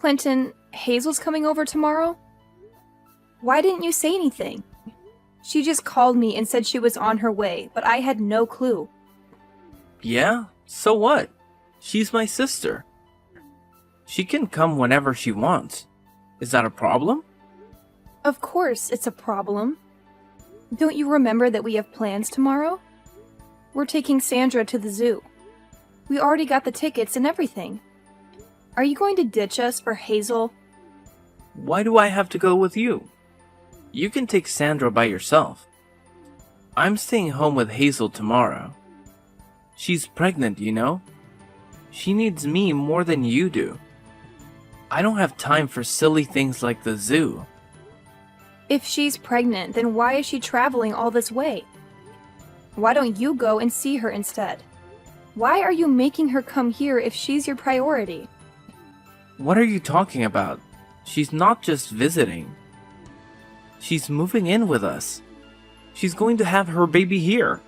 Quentin, Hazel's coming over tomorrow? Why didn't you say anything? She just called me and said she was on her way, but I had no clue. Yeah? So what? She's my sister. She can come whenever she wants. Is that a problem? Of course it's a problem. Don't you remember that we have plans tomorrow? We're taking Sandra to the zoo. We already got the tickets and everything. Are you going to ditch us for Hazel? Why do I have to go with you? You can take Sandra by yourself. I'm staying home with Hazel tomorrow. She's pregnant, you know? She needs me more than you do. I don't have time for silly things like the zoo. If she's pregnant, then why is she traveling all this way? Why don't you go and see her instead? Why are you making her come here if she's your priority? What are you talking about? She's not just visiting. She's moving in with us. She's going to have her baby here.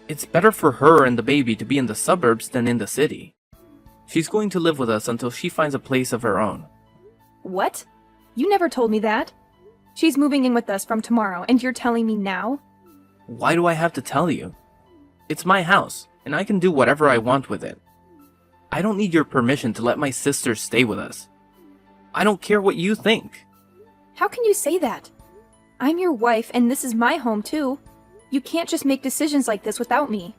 It's better for her and the baby to be in the suburbs than in the city. She's going to live with us until she finds a place of her own. What? You never told me that. She's moving in with us from tomorrow, and you're telling me now? Why do I have to tell you? It's my house, and I can do whatever I want with it. I don't need your permission to let my sister stay with us. I don't care what you think. How can you say that? I'm your wife, and this is my home too. You can't just make decisions like this without me.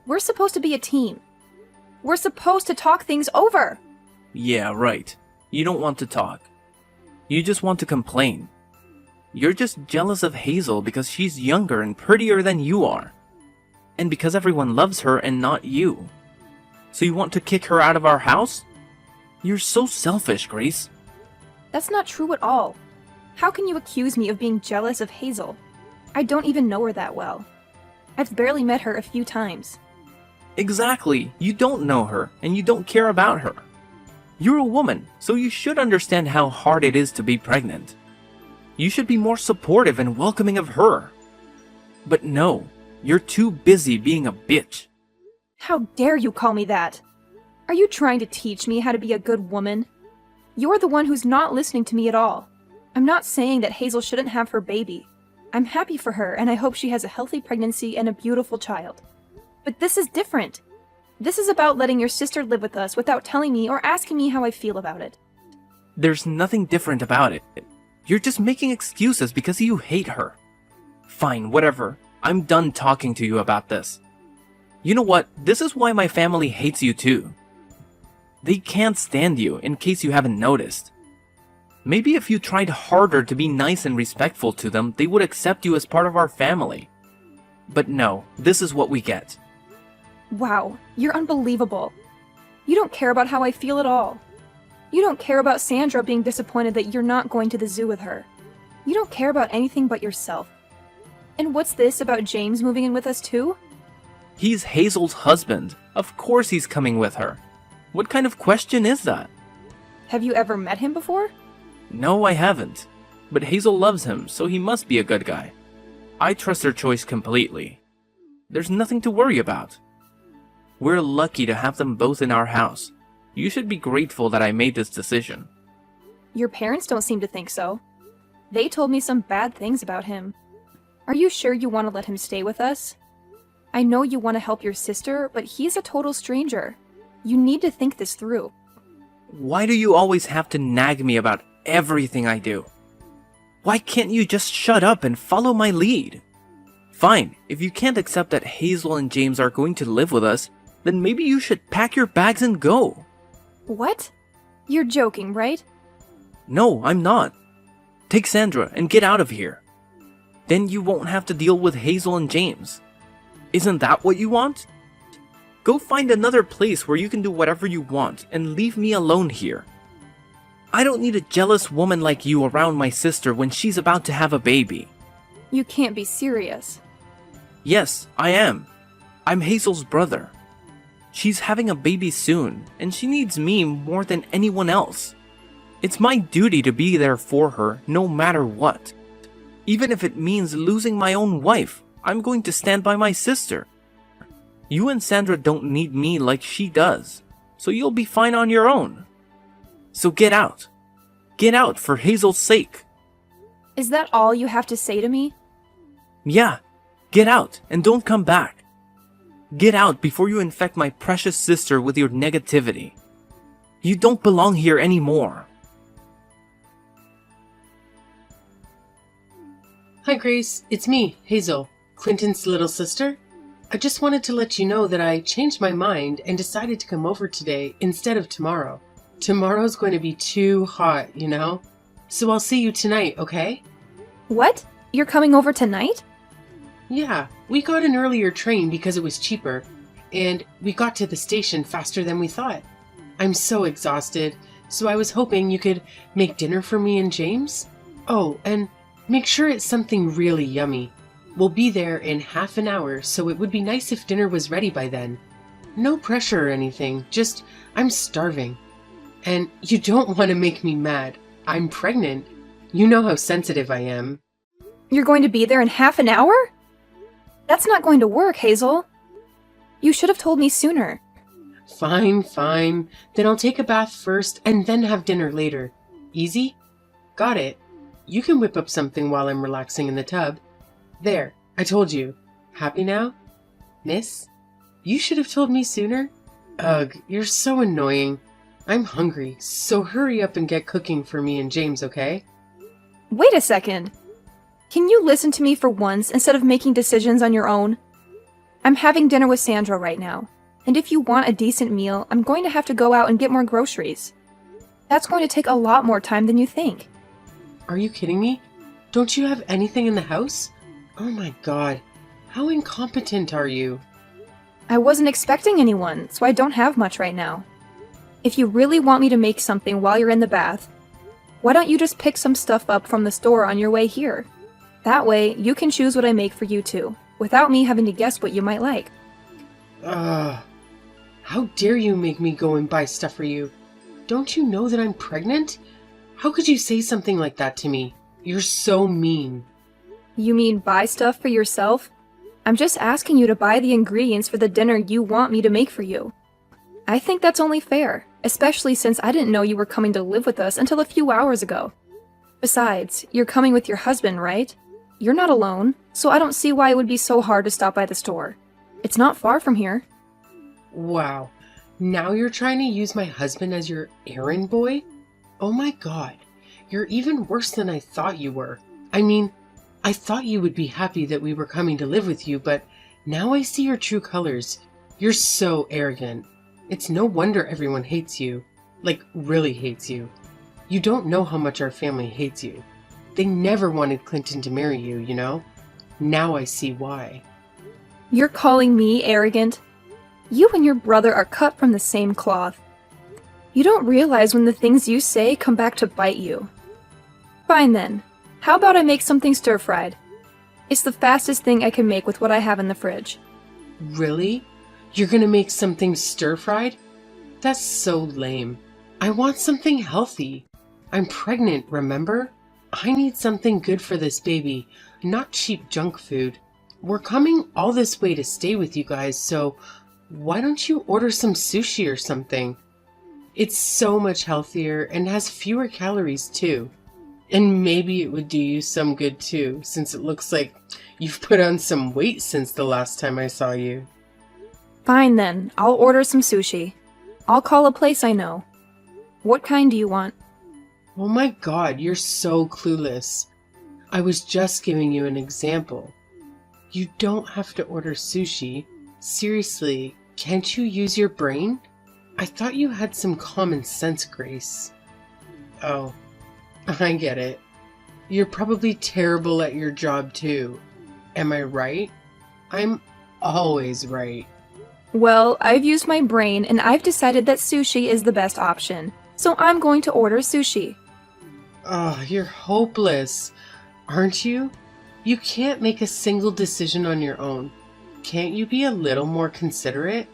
We're supposed to be a team. We're supposed to talk things over. Yeah, right. You don't want to talk. You just want to complain. You're just jealous of Hazel because she's younger and prettier than you are. And because everyone loves her and not you. So you want to kick her out of our house? You're so selfish, Grace. That's not true at all. How can you accuse me of being jealous of Hazel? I don't even know her that well. I've barely met her a few times. Exactly. You don't know her, and you don't care about her. You're a woman, so you should understand how hard it is to be pregnant. You should be more supportive and welcoming of her. But no, you're too busy being a bitch. How dare you call me that? Are you trying to teach me how to be a good woman? You're the one who's not listening to me at all. I'm not saying that Hazel shouldn't have her baby. I'm happy for her, and I hope she has a healthy pregnancy and a beautiful child. But this is different. This is about letting your sister live with us without telling me or asking me how I feel about it. There's nothing different about it. You're just making excuses because you hate her. Fine, whatever. I'm done talking to you about this. You know what? This is why my family hates you too. They can't stand you, in case you haven't noticed. Maybe if you tried harder to be nice and respectful to them, they would accept you as part of our family. But no, this is what we get. Wow, you're unbelievable. You don't care about how I feel at all. You don't care about Sandra being disappointed that you're not going to the zoo with her. You don't care about anything but yourself. And what's this about James moving in with us too? He's Hazel's husband. Of course he's coming with her. What kind of question is that? Have you ever met him before? No, I haven't. But Hazel loves him, so he must be a good guy. I trust her choice completely. There's nothing to worry about. We're lucky to have them both in our house. You should be grateful that I made this decision. Your parents don't seem to think so. They told me some bad things about him. Are you sure you want to let him stay with us? I know you want to help your sister, but he's a total stranger. You need to think this through. Why do you always have to nag me about everything I do? Why can't you just shut up and follow my lead? Fine, if you can't accept that Hazel and James are going to live with us, then maybe you should pack your bags and go. What? You're joking, right? No, I'm not. Take Sandra and get out of here. Then you won't have to deal with Hazel and James. Isn't that what you want? Go find another place where you can do whatever you want and leave me alone here. I don't need a jealous woman like you around my sister when she's about to have a baby. You can't be serious. Yes, I am. I'm Hazel's brother. She's having a baby soon, and she needs me more than anyone else. It's my duty to be there for her, no matter what. Even if it means losing my own wife, I'm going to stand by my sister. You and Sandra don't need me like she does, so you'll be fine on your own. So get out. Get out for Hazel's sake. Is that all you have to say to me? Yeah, get out and don't come back. Get out before you infect my precious sister with your negativity. You don't belong here anymore. Hi, Grace. It's me, Hazel, Clinton's little sister. I just wanted to let you know that I changed my mind and decided to come over today instead of tomorrow. Tomorrow's going to be too hot, you know? So I'll see you tonight, okay? What? You're coming over tonight? Yeah, we got an earlier train because it was cheaper, and we got to the station faster than we thought. I'm so exhausted, so I was hoping you could make dinner for me and James. Oh, and make sure it's something really yummy. We'll be there in half an hour, so it would be nice if dinner was ready by then. No pressure or anything, just I'm starving. And you don't want to make me mad. I'm pregnant. You know how sensitive I am. You're going to be there in half an hour? That's not going to work, Hazel. You should have told me sooner. Fine, fine. Then I'll take a bath first and then have dinner later. Easy? Got it. You can whip up something while I'm relaxing in the tub. There, I told you. Happy now? Miss? You should have told me sooner. Ugh, you're so annoying. I'm hungry, so hurry up and get cooking for me and James, okay? Wait a second. Can you listen to me for once instead of making decisions on your own? I'm having dinner with Sandra right now, and if you want a decent meal, I'm going to have to go out and get more groceries. That's going to take a lot more time than you think. Are you kidding me? Don't you have anything in the house? Oh my god, how incompetent are you? I wasn't expecting anyone, so I don't have much right now. If you really want me to make something while you're in the bath, why don't you just pick some stuff up from the store on your way here? That way, you can choose what I make for you too, without me having to guess what you might like. How dare you make me go and buy stuff for you? Don't you know that I'm pregnant? How could you say something like that to me? You're so mean. You mean buy stuff for yourself? I'm just asking you to buy the ingredients for the dinner you want me to make for you. I think that's only fair, especially since I didn't know you were coming to live with us until a few hours ago. Besides, you're coming with your husband, right? You're not alone, so I don't see why it would be so hard to stop by the store. It's not far from here. Wow. Now you're trying to use my husband as your errand boy? Oh my god. You're even worse than I thought you were. I mean, I thought you would be happy that we were coming to live with you, but now I see your true colors. You're so arrogant. It's no wonder everyone hates you. Like, really hates you. You don't know how much our family hates you. They never wanted Clinton to marry you, you know? Now I see why. You're calling me arrogant? You and your brother are cut from the same cloth. You don't realize when the things you say come back to bite you. Fine then. How about I make something stir-fried? It's the fastest thing I can make with what I have in the fridge. Really? You're gonna make something stir-fried? That's so lame. I want something healthy. I'm pregnant, remember? I need something good for this baby, not cheap junk food. We're coming all this way to stay with you guys, so why don't you order some sushi or something? It's so much healthier and has fewer calories too. And maybe it would do you some good too, since it looks like you've put on some weight since the last time I saw you. Fine then, I'll order some sushi. I'll call a place I know. What kind do you want? Oh my god, you're so clueless. I was just giving you an example. You don't have to order sushi. Seriously, can't you use your brain? I thought you had some common sense, Grace. Oh, I get it. You're probably terrible at your job too. Am I right? I'm always right. Well, I've used my brain and I've decided that sushi is the best option, so I'm going to order sushi. Oh, you're hopeless, aren't you? You can't make a single decision on your own. Can't you be a little more considerate?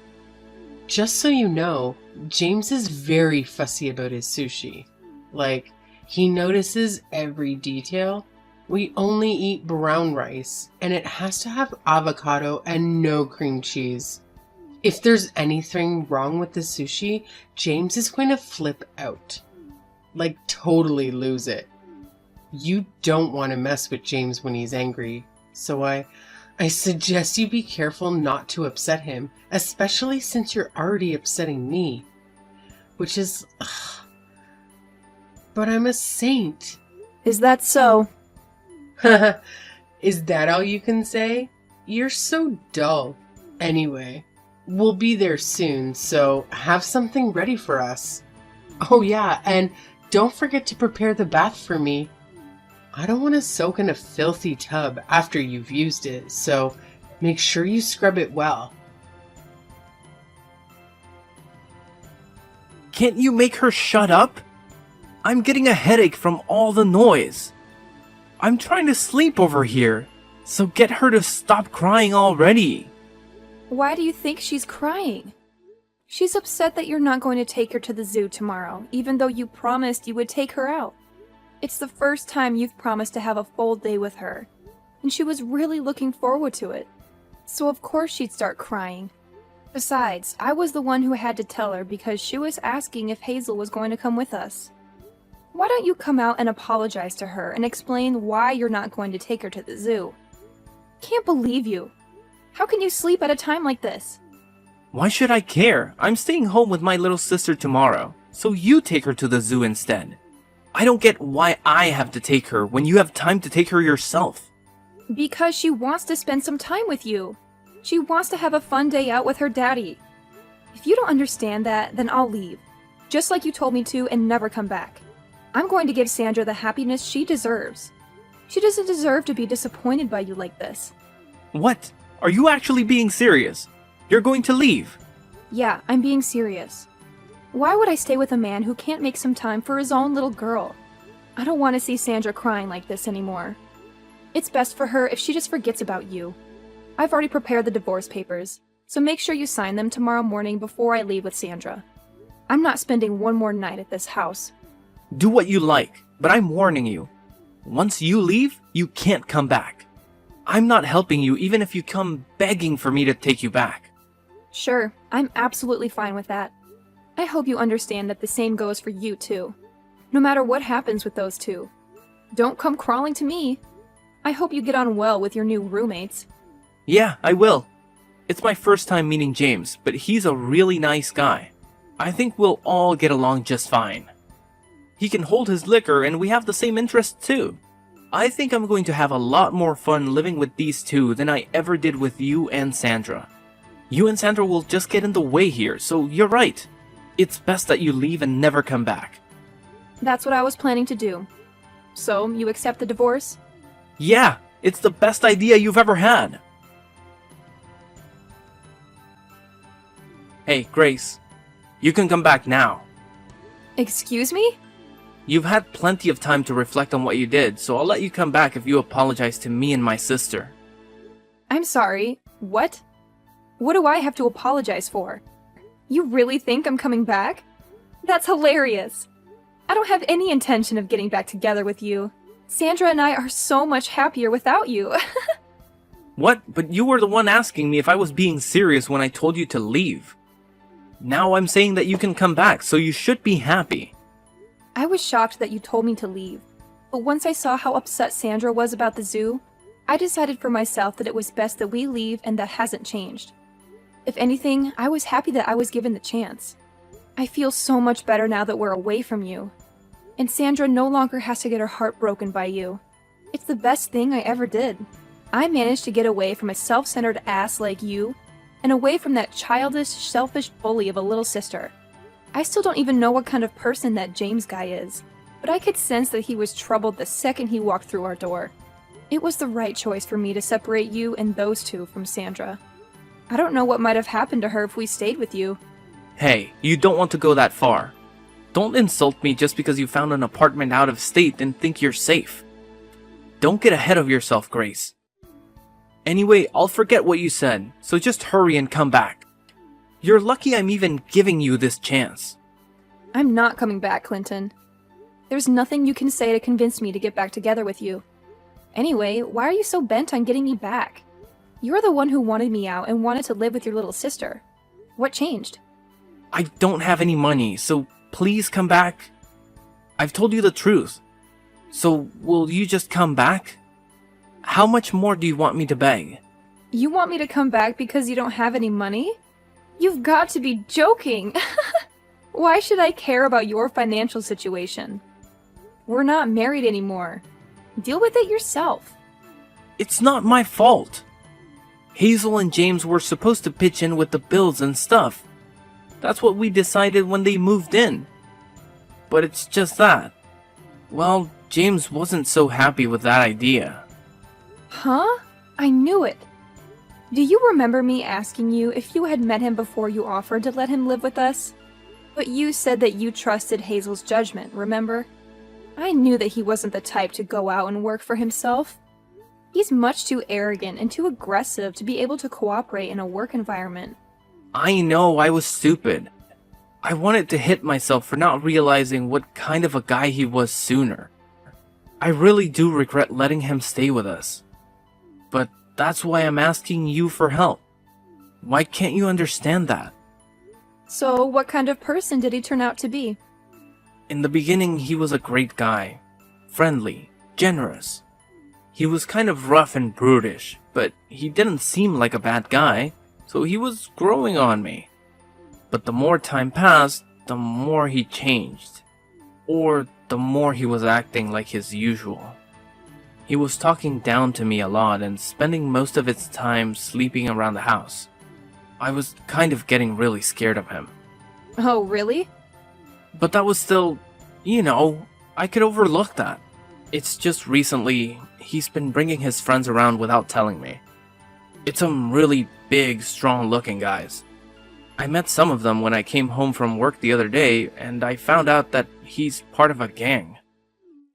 Just so you know, James is very fussy about his sushi. Like, he notices every detail. We only eat brown rice, and it has to have avocado and no cream cheese. If there's anything wrong with the sushi, James is going to flip out. Like, totally lose it. You don't want to mess with James when he's angry, so I suggest you be careful not to upset him, especially since you're already upsetting me. Which is... But I'm a saint. Is that so? Is that all you can say? You're so dull. Anyway, we'll be there soon, so have something ready for us. Oh yeah, and don't forget to prepare the bath for me. I don't want to soak in a filthy tub after you've used it, so make sure you scrub it well. Can't you make her shut up? I'm getting a headache from all the noise. I'm trying to sleep over here, so get her to stop crying already. Why do you think she's crying? She's upset that you're not going to take her to the zoo tomorrow, even though you promised you would take her out. It's the first time you've promised to have a full day with her, and she was really looking forward to it. So of course she'd start crying. Besides, I was the one who had to tell her because she was asking if Hazel was going to come with us. Why don't you come out and apologize to her and explain why you're not going to take her to the zoo? Can't believe you. How can you sleep at a time like this? Why should I care? I'm staying home with my little sister tomorrow, so you take her to the zoo instead. I don't get why I have to take her when you have time to take her yourself. Because she wants to spend some time with you. She wants to have a fun day out with her daddy. If you don't understand that, then I'll leave. Just like you told me to, and never come back. I'm going to give Sandra the happiness she deserves. She doesn't deserve to be disappointed by you like this. What? Are you actually being serious? You're going to leave? Yeah, I'm being serious. Why would I stay with a man who can't make some time for his own little girl? I don't want to see Sandra crying like this anymore. It's best for her if she just forgets about you. I've already prepared the divorce papers, so make sure you sign them tomorrow morning before I leave with Sandra. I'm not spending one more night at this house. Do what you like, but I'm warning you. Once you leave, you can't come back. I'm not helping you even if you come begging for me to take you back. Sure, I'm absolutely fine with that. I hope you understand that the same goes for you too. No matter what happens with those two. Don't come crawling to me. I hope you get on well with your new roommates. Yeah, I will. It's my first time meeting James, but he's a really nice guy. I think we'll all get along just fine. He can hold his liquor and we have the same interests too. I think I'm going to have a lot more fun living with these two than I ever did with you and Sandra. You and Sandra will just get in the way here, so you're right. It's best that you leave and never come back. That's what I was planning to do. So, you accept the divorce? Yeah, it's the best idea you've ever had. Hey, Grace. You can come back now. Excuse me? You've had plenty of time to reflect on what you did, so I'll let you come back if you apologize to me and my sister. I'm sorry. What? What do I have to apologize for? You really think I'm coming back? That's hilarious. I don't have any intention of getting back together with you. Sandra and I are so much happier without you. What? But you were the one asking me if I was being serious when I told you to leave. Now I'm saying that you can come back, so you should be happy. I was shocked that you told me to leave, but once I saw how upset Sandra was about the zoo, I decided for myself that it was best that we leave, and that hasn't changed. If anything, I was happy that I was given the chance. I feel so much better now that we're away from you. And Sandra no longer has to get her heart broken by you. It's the best thing I ever did. I managed to get away from a self-centered ass like you, and away from that childish, selfish bully of a little sister. I still don't even know what kind of person that James guy is, but I could sense that he was troubled the second he walked through our door. It was the right choice for me to separate you and those two from Sandra. I don't know what might have happened to her if we stayed with you. Hey, you don't want to go that far. Don't insult me just because you found an apartment out of state and think you're safe. Don't get ahead of yourself, Grace. Anyway, I'll forget what you said, so just hurry and come back. You're lucky I'm even giving you this chance. I'm not coming back, Clinton. There's nothing you can say to convince me to get back together with you. Anyway, why are you so bent on getting me back? You're the one who wanted me out and wanted to live with your little sister. What changed? I don't have any money, so please come back. I've told you the truth. So will you just come back? How much more do you want me to beg? You want me to come back because you don't have any money? You've got to be joking! Why should I care about your financial situation? We're not married anymore. Deal with it yourself. It's not my fault. Hazel and James were supposed to pitch in with the bills and stuff. That's what we decided when they moved in. But it's just that. Well, James wasn't so happy with that idea. Huh? I knew it. Do you remember me asking you if you had met him before you offered to let him live with us? But you said that you trusted Hazel's judgment, remember? I knew that he wasn't the type to go out and work for himself. He's much too arrogant and too aggressive to be able to cooperate in a work environment. I know I was stupid. I wanted to hit myself for not realizing what kind of a guy he was sooner. I really do regret letting him stay with us. But that's why I'm asking you for help. Why can't you understand that? So, what kind of person did he turn out to be? In the beginning, he was a great guy. Friendly, generous. He was kind of rough and brutish, but he didn't seem like a bad guy, so he was growing on me. But the more time passed, the more he changed. Or the more he was acting like his usual. He was talking down to me a lot and spending most of his time sleeping around the house. I was kind of getting really scared of him. Oh, really? But that was still, I could overlook that. It's just recently, he's been bringing his friends around without telling me. It's some really big, strong-looking guys. I met some of them when I came home from work the other day, and I found out that he's part of a gang.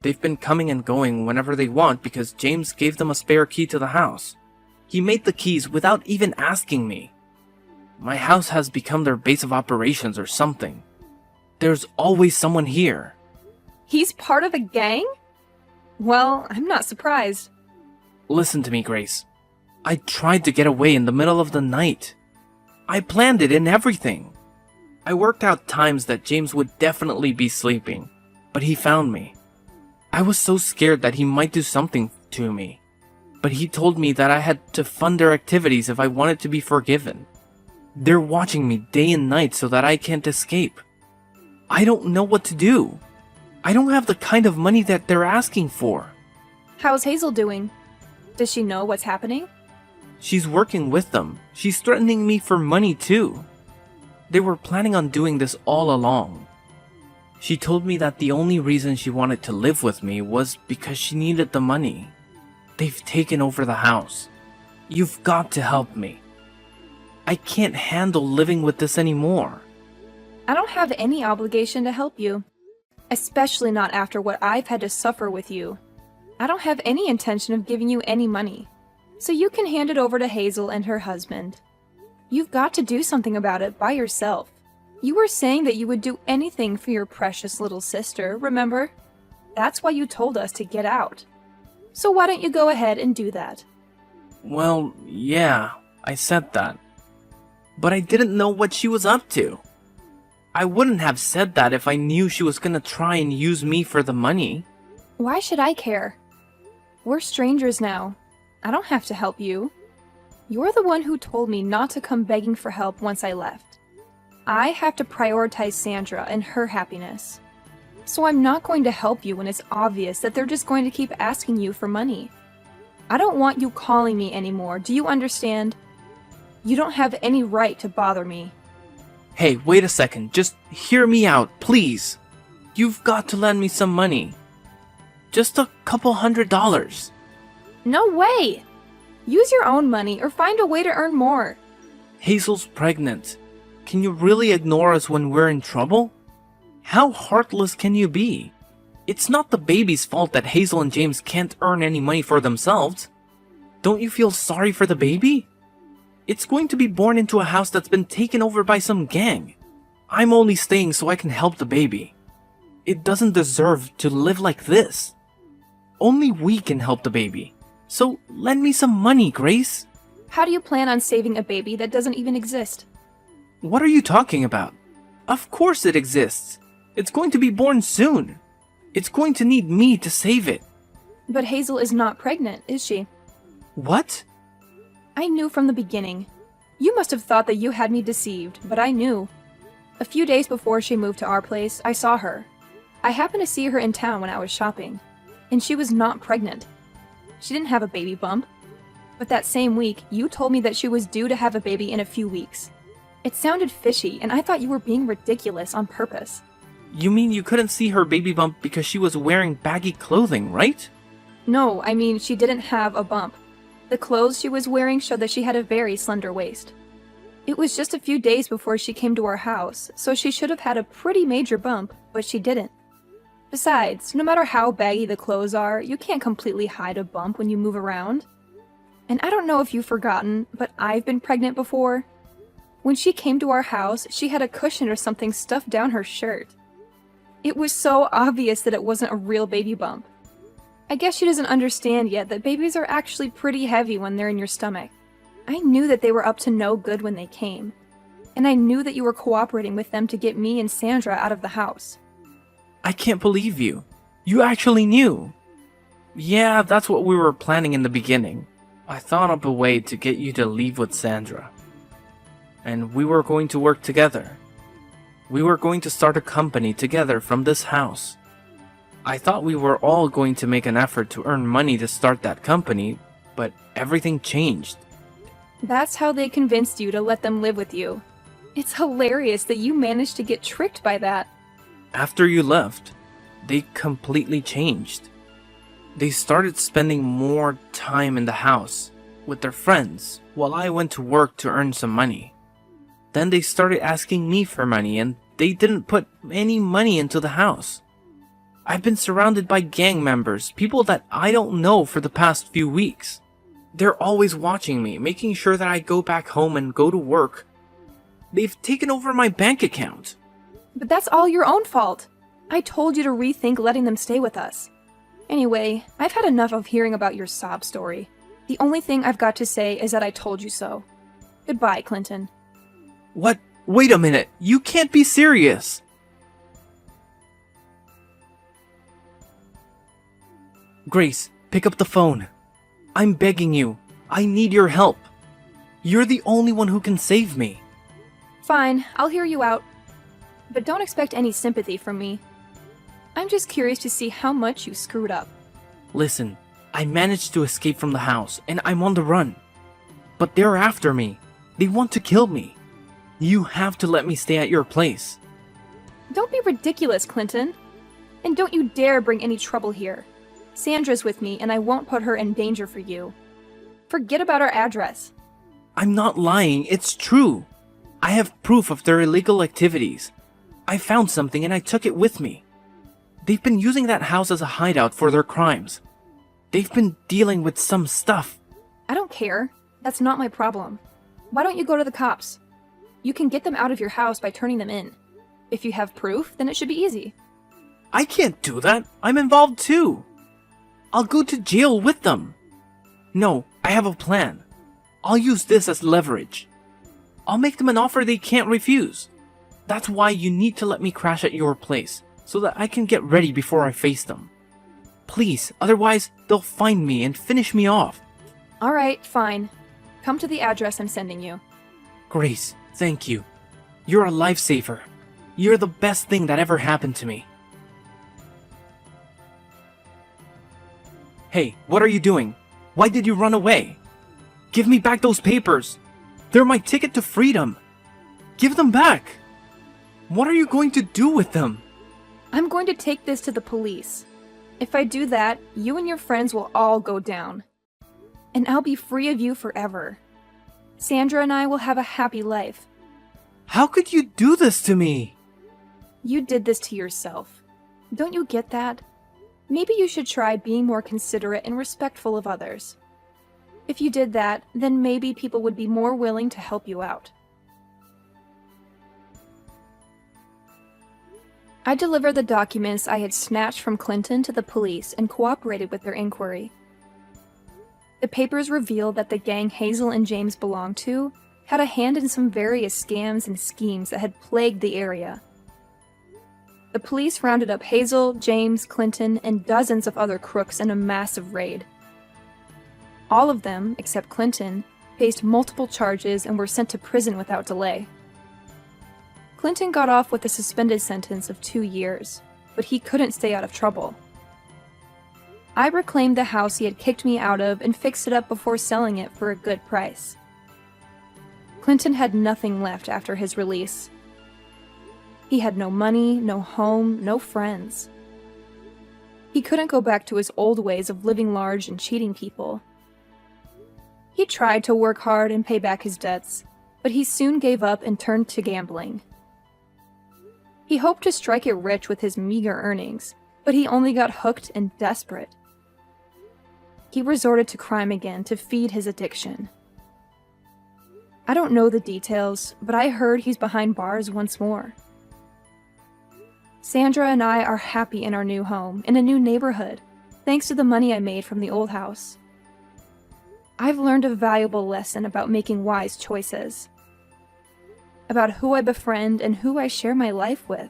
They've been coming and going whenever they want because James gave them a spare key to the house. He made the keys without even asking me. My house has become their base of operations or something. There's always someone here. He's part of a gang? Well, I'm not surprised. Listen to me, Grace. I tried to get away in the middle of the night. I planned it and everything. I worked out times that James would definitely be sleeping, but he found me. I was so scared that he might do something to me, but he told me that I had to fund their activities if I wanted to be forgiven. They're watching me day and night so that I can't escape. I don't know what to do. I don't have the kind of money that they're asking for. How's Hazel doing? Does she know what's happening? She's working with them. She's threatening me for money too. They were planning on doing this all along. She told me that the only reason she wanted to live with me was because she needed the money. They've taken over the house. You've got to help me. I can't handle living with this anymore. I don't have any obligation to help you. Especially not after what I've had to suffer with you. I don't have any intention of giving you any money. So you can hand it over to Hazel and her husband. You've got to do something about it by yourself. You were saying that you would do anything for your precious little sister, remember? That's why you told us to get out. So why don't you go ahead and do that? Well, yeah, I said that. But I didn't know what she was up to. I wouldn't have said that if I knew she was gonna try and use me for the money. Why should I care? We're strangers now. I don't have to help you. You're the one who told me not to come begging for help once I left. I have to prioritize Sandra and her happiness. So I'm not going to help you when it's obvious that they're just going to keep asking you for money. I don't want you calling me anymore, do you understand? You don't have any right to bother me. Hey, wait a second, just hear me out, please. You've got to lend me some money. Just a couple $100. No way! Use your own money or find a way to earn more. Hazel's pregnant. Can you really ignore us when we're in trouble? How heartless can you be? It's not the baby's fault that Hazel and James can't earn any money for themselves. Don't you feel sorry for the baby? It's going to be born into a house that's been taken over by some gang. I'm only staying so I can help the baby. It doesn't deserve to live like this. Only we can help the baby. So lend me some money, Grace. How do you plan on saving a baby that doesn't even exist? What are you talking about? Of course it exists. It's going to be born soon. It's going to need me to save it. But Hazel is not pregnant, is she? What? I knew from the beginning. You must have thought that you had me deceived, but I knew. A few days before she moved to our place, I saw her. I happened to see her in town when I was shopping, and she was not pregnant. She didn't have a baby bump. But that same week, you told me that she was due to have a baby in a few weeks. It sounded fishy, and I thought you were being ridiculous on purpose. You mean you couldn't see her baby bump because she was wearing baggy clothing, right? No, I mean she didn't have a bump. The clothes she was wearing showed that she had a very slender waist. It was just a few days before she came to our house, so she should have had a pretty major bump, but she didn't. Besides, no matter how baggy the clothes are, you can't completely hide a bump when you move around. And I don't know if you've forgotten, but I've been pregnant before. When she came to our house, she had a cushion or something stuffed down her shirt. It was so obvious that it wasn't a real baby bump. I guess she doesn't understand yet that babies are actually pretty heavy when they're in your stomach. I knew that they were up to no good when they came. And I knew that you were cooperating with them to get me and Sandra out of the house. I can't believe you. You actually knew. Yeah, that's what we were planning in the beginning. I thought up a way to get you to leave with Sandra. And we were going to work together. We were going to start a company together from this house. I thought we were all going to make an effort to earn money to start that company, but everything changed. That's how they convinced you to let them live with you. It's hilarious that you managed to get tricked by that. After you left, they completely changed. They started spending more time in the house with their friends while I went to work to earn some money. Then they started asking me for money and they didn't put any money into the house. I've been surrounded by gang members, people that I don't know for the past few weeks. They're always watching me, making sure that I go back home and go to work. They've taken over my bank account. But that's all your own fault. I told you to rethink letting them stay with us. Anyway, I've had enough of hearing about your sob story. The only thing I've got to say is that I told you so. Goodbye, Clinton. What? Wait a minute. You can't be serious. Grace, pick up the phone. I'm begging you. I need your help. You're the only one who can save me. Fine, I'll hear you out. But don't expect any sympathy from me. I'm just curious to see how much you screwed up. Listen, I managed to escape from the house and I'm on the run. But they're after me. They want to kill me. You have to let me stay at your place. Don't be ridiculous, Clinton. And don't you dare bring any trouble here. Sandra's with me and I won't put her in danger for you. Forget about our address. I'm not lying, it's true. I have proof of their illegal activities. I found something and I took it with me. They've been using that house as a hideout for their crimes. They've been dealing with some stuff. I don't care. That's not my problem. Why don't you go to the cops? You can get them out of your house by turning them in. If you have proof, then it should be easy. I can't do that. I'm involved too. I'll go to jail with them. No, I have a plan. I'll use this as leverage. I'll make them an offer they can't refuse. That's why you need to let me crash at your place, so that I can get ready before I face them. Please, otherwise they'll find me and finish me off. Alright, fine. Come to the address I'm sending you. Grace, thank you. You're a lifesaver. You're the best thing that ever happened to me. Hey, what are you doing? Why did you run away? Give me back those papers. They're my ticket to freedom. Give them back. What are you going to do with them? I'm going to take this to the police. If I do that, you and your friends will all go down. And I'll be free of you forever. Sandra and I will have a happy life. How could you do this to me? You did this to yourself. Don't you get that? Maybe you should try being more considerate and respectful of others. If you did that, then maybe people would be more willing to help you out. I delivered the documents I had snatched from Clinton to the police and cooperated with their inquiry. The papers revealed that the gang Hazel and James belonged to had a hand in some various scams and schemes that had plagued the area. the police rounded up Hazel, James, Clinton, and dozens of other crooks in a massive raid. All of them, except Clinton, faced multiple charges and were sent to prison without delay. Clinton got off with a suspended sentence of 2 years, but he couldn't stay out of trouble. I reclaimed the house he had kicked me out of and fixed it up before selling it for a good price. Clinton had nothing left after his release. He had no money, no home, no friends. He couldn't go back to his old ways of living large and cheating people. He tried to work hard and pay back his debts, but he soon gave up and turned to gambling. He hoped to strike it rich with his meager earnings, but he only got hooked and desperate. He resorted to crime again to feed his addiction. I don't know the details, but I heard he's behind bars once more. Sandra and I are happy in our new home, in a new neighborhood, thanks to the money I made from the old house. I've learned a valuable lesson about making wise choices, about who I befriend and who I share my life with.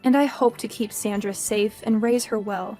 And I hope to keep Sandra safe and raise her well.